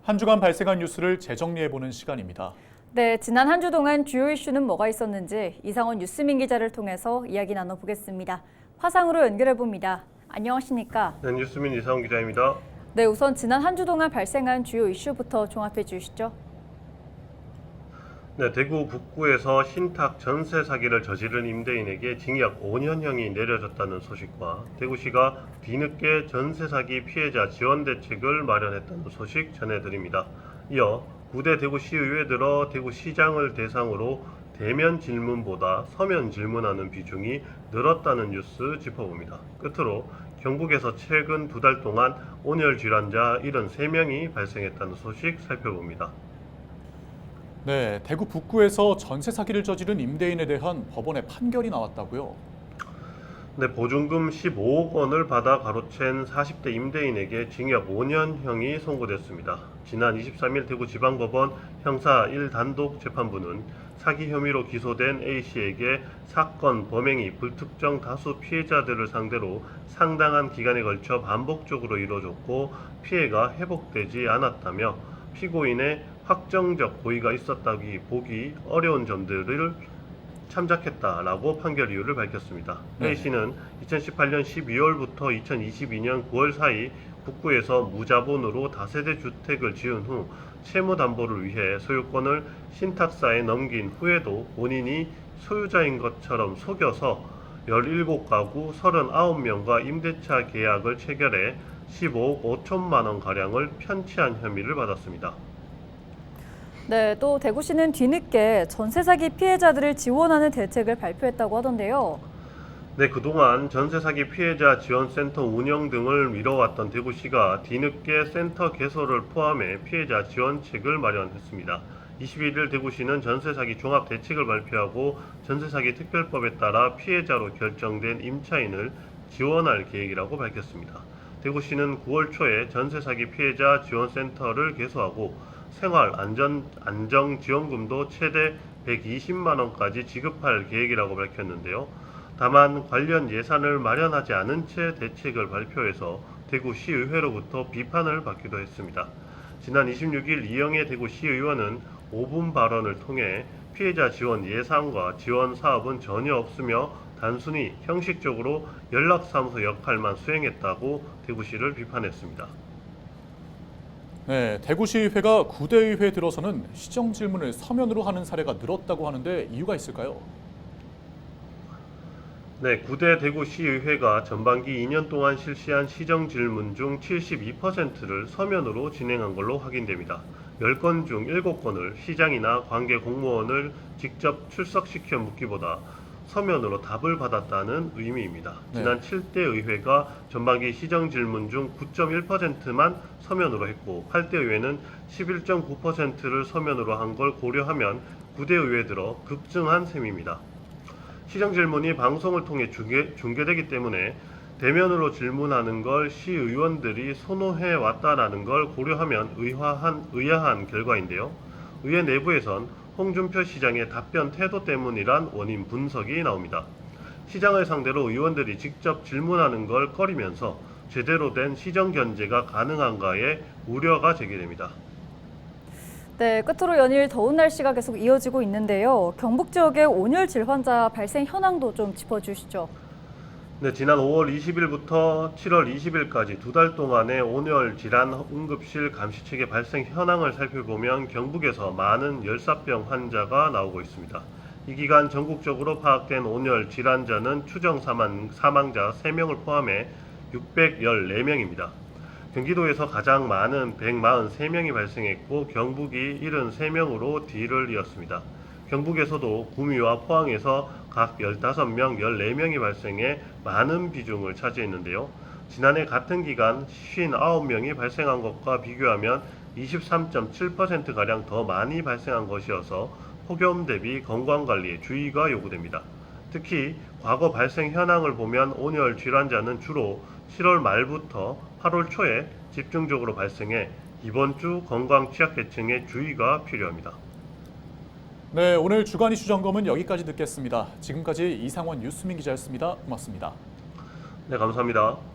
한 주간 발생한 뉴스를 재정리해보는 시간입니다. 네, 지난 한 주 동안 주요 이슈는 뭐가 있었는지 이상원 뉴스민 기자를 통해서 이야기 나눠보겠습니다. 화상으로 연결해봅니다. 안녕하십니까? 네, 뉴스민 이상원 기자입니다. 네, 우선 지난 한 주 동안 발생한 주요 이슈부터 종합해 주시죠. 네, 대구 북구에서 신탁 전세 사기를 저지른 임대인에게 징역 5년형이 내려졌다는 소식과 대구시가 뒤늦게 전세 사기 피해자 지원 대책을 마련했다는 소식 전해드립니다. 이어 9대 대구시의회 들어 대구시장을 대상으로 대면 질문보다 서면 질문하는 비중이 늘었다는 뉴스 짚어봅니다. 끝으로 경북에서 최근 2달 동안 온열 질환자 73명이 발생했다는 소식 살펴봅니다. 네, 대구 북구에서 전세 사기를 저지른 임대인에 대한 법원의 판결이 나왔다고요? 네, 보증금 15억 원을 받아 가로챈 40대 임대인에게 징역 5년형이 선고됐습니다. 지난 23일 대구지방법원 형사 1단독 재판부는 사기 혐의로 기소된 A씨에게 사건 범행이 불특정 다수 피해자들을 상대로 상당한 기간에 걸쳐 반복적으로 이루어졌고 피해가 회복되지 않았다며 피고인의 확정적 고의가 있었다기 보기 어려운 점들을 참작했다라고 판결 이유를 밝혔습니다. A씨는 2018년 12월부터 2022년 9월 사이 북구에서 무자본으로 다세대 주택을 지은 후 채무담보를 위해 소유권을 신탁사에 넘긴 후에도 본인이 소유자인 것처럼 속여서 17가구 39명과 임대차 계약을 체결해 15억 5천만 원 가량을 편취한 혐의를 받았습니다. 네, 또 대구시는 뒤늦게 전세 사기 피해자들을 지원하는 대책을 발표했다고 하던데요. 네, 그동안 전세 사기 피해자 지원센터 운영 등을 미뤄왔던 대구시가 뒤늦게 센터 개설을 포함해 피해자 지원책을 마련했습니다. 21일 대구시는 전세 사기 종합 대책을 발표하고 전세 사기 특별법에 따라 피해자로 결정된 임차인을 지원할 계획이라고 밝혔습니다. 대구시는 9월 초에 전세 사기 피해자 지원센터를 개소하고 생활안정지원금도 최대 120만 원까지 지급할 계획이라고 밝혔는데요. 다만 관련 예산을 마련하지 않은 채 대책을 발표해서 대구시의회로부터 비판을 받기도 했습니다. 지난 26일 이영애 대구시의원은 5분 발언을 통해 피해자 지원 예산과 지원 사업은 전혀 없으며 단순히 형식적으로 연락사무소 역할만 수행했다고 대구시를 비판했습니다. 네, 대구시의회가 9대 의회에 들어서는 시정 질문을 서면으로 하는 사례가 늘었다고 하는데 이유가 있을까요? 네, 9대 대구시의회가 전반기 2년 동안 실시한 시정 질문 중 72%를 서면으로 진행한 걸로 확인됩니다. 10건 중 7건을 시장이나 관계 공무원을 직접 출석시켜 묻기보다 서면으로 답을 받았다는 의미입니다. 지난 7대 의회가 전반기 시정 질문 중 9.1%만 서면으로 했고 8대 의회는 11.9%를 서면으로 한 걸 고려하면 9대 의회 들어 급증한 셈입니다. 시정 질문이 방송을 통해 중계되기 때문에 대면으로 질문하는 걸 시의원들이 선호해 왔다라는 걸 고려하면 의아한 결과인데요. 의회 내부에선 홍준표 시장의 답변 태도 때문이란 원인 분석이 나옵니다. 시장을 상대로 의원들이 직접 질문하는 걸 꺼리면서 제대로 된 시정 견제가 가능한가에 우려가 제기됩니다. 네, 끝으로 연일 더운 날씨가 계속 이어지고 있는데요. 경북 지역의 온열 질환자 발생 현황도 좀 짚어주시죠. 네, 지난 5월 20일부터 7월 20일까지 2달 동안의 온열 질환 응급실 감시체계 발생 현황을 살펴보면 경북에서 많은 열사병 환자가 나오고 있습니다. 이 기간 전국적으로 파악된 온열 질환자는 추정 사망자 3명을 포함해 614명입니다. 경기도에서 가장 많은 143명이 발생했고 경북이 73명으로 뒤를 이었습니다. 경북에서도 구미와 포항에서 각 15명, 14명이 발생해 많은 비중을 차지했는데요. 지난해 같은 기간 59명이 발생한 것과 비교하면 23.7%가량 더 많이 발생한 것이어서 폭염 대비 건강관리에 주의가 요구됩니다. 특히 과거 발생 현황을 보면 온열 질환자는 주로 7월 말부터 8월 초에 집중적으로 발생해 이번 주 건강 취약계층에 주의가 필요합니다. 네, 오늘 주간 이슈 점검은 여기까지 듣겠습니다. 지금까지 이상원 뉴스민 기자였습니다. 고맙습니다. 네, 감사합니다.